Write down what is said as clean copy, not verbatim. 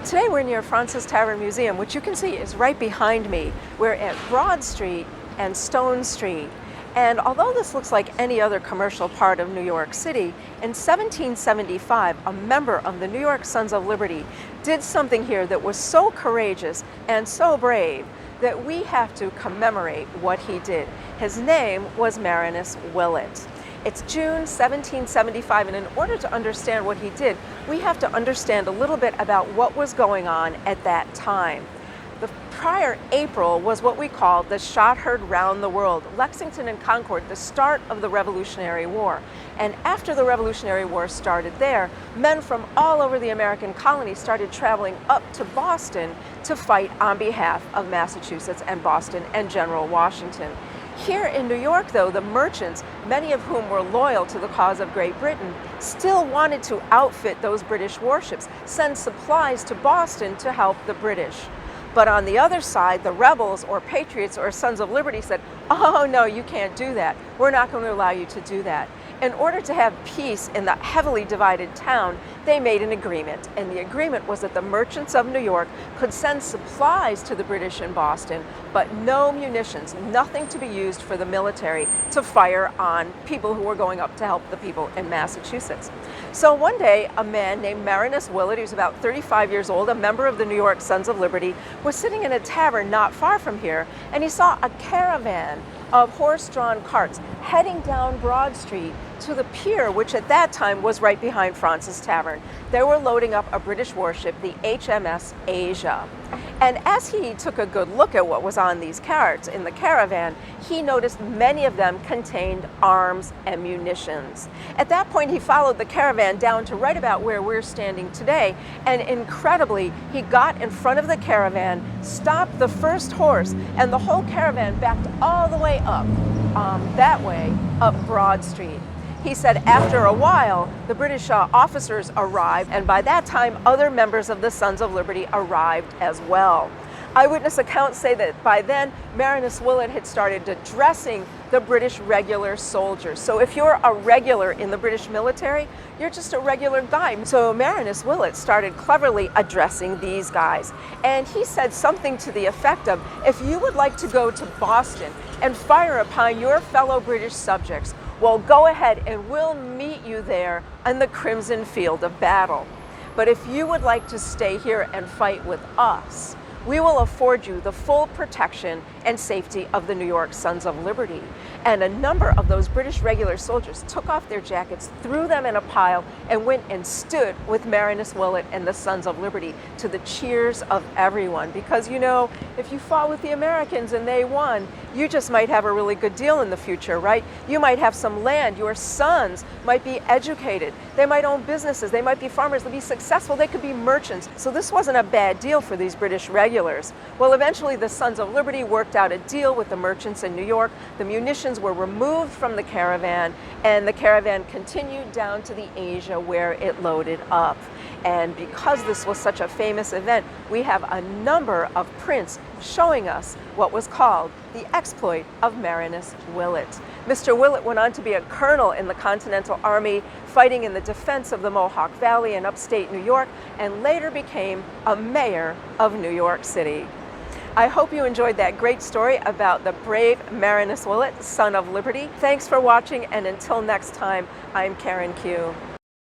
Today we're near Fraunces Tavern Museum, which you can see is right behind me. We're at Broad Street and Stone Street. And although this looks like any other commercial part of New York City, in 1775, a member of the New York Sons of Liberty did something here that was so courageous and so brave that we have to commemorate what he did. His name was Marinus Willet. It's June 1775, and in order to understand what he did, we have to understand a little bit about what was going on at that time. The prior April was what we call the shot heard round the world, Lexington and Concord, the start of the Revolutionary War. And after the Revolutionary War started there, men from all over the American colonies started traveling up to Boston to fight on behalf of Massachusetts and Boston and General Washington. Here in New York, though, the merchants, many of whom were loyal to the cause of Great Britain, still wanted to outfit those British warships, send supplies to Boston to help the British. But on the other side, the rebels or Patriots or Sons of Liberty said, "Oh no, you can't do that. We're not going to allow you to do that." In order to have peace in the heavily divided town, they made an agreement. And the agreement was that the merchants of New York could send supplies to the British in Boston, but no munitions, nothing to be used for the military to fire on people who were going up to help the people in Massachusetts. So one day, a man named Marinus Willet, who's about 35 years old, a member of the New York Sons of Liberty, was sitting in a tavern not far from here, and he saw a caravan of horse-drawn carts heading down Broad Street to the pier, which at that time was right behind Fraunces Tavern. They were loading up a British warship, the HMS Asia. And as he took a good look at what was on these carts in the caravan, he noticed many of them contained arms and munitions. At that point, he followed the caravan down to right about where we're standing today, and incredibly, he got in front of the caravan, stopped the first horse, and the whole caravan backed all the way up, that way, up Broad Street. He said after a while, the British officers arrived, and by that time, other members of the Sons of Liberty arrived as well. Eyewitness accounts say that by then, Marinus Willet had started addressing the British regular soldiers. So if you're a regular in the British military, you're just a regular guy. So Marinus Willet started cleverly addressing these guys. And he said something to the effect of, if you would like to go to Boston and fire upon your fellow British subjects, well, go ahead and we'll meet you there on the crimson field of battle. But if you would like to stay here and fight with us, we will afford you the full protection and safety of the New York Sons of Liberty. And a number of those British regular soldiers took off their jackets, threw them in a pile, and went and stood with Marinus Willet and the Sons of Liberty to the cheers of everyone. Because, you know, if you fought with the Americans and they won, you just might have a really good deal in the future, right? You might have some land. Your sons might be educated. They might own businesses. They might be farmers. They'll be successful. They could be merchants. So this wasn't a bad deal for these British regulars. Well, eventually the Sons of Liberty worked out a deal with the merchants in New York. The munitions were removed from the caravan, and the caravan continued down to the Asia where it loaded up. And because this was such a famous event, we have a number of prints showing us what was called the exploit of Marinus Willet. Mr. Willet went on to be a colonel in the Continental Army, fighting in the defense of the Mohawk Valley in upstate New York, and later became a mayor of New York City. I hope you enjoyed that great story about the brave Marinus Willet, Son of Liberty. Thanks for watching, and until next time, I'm Karen Q.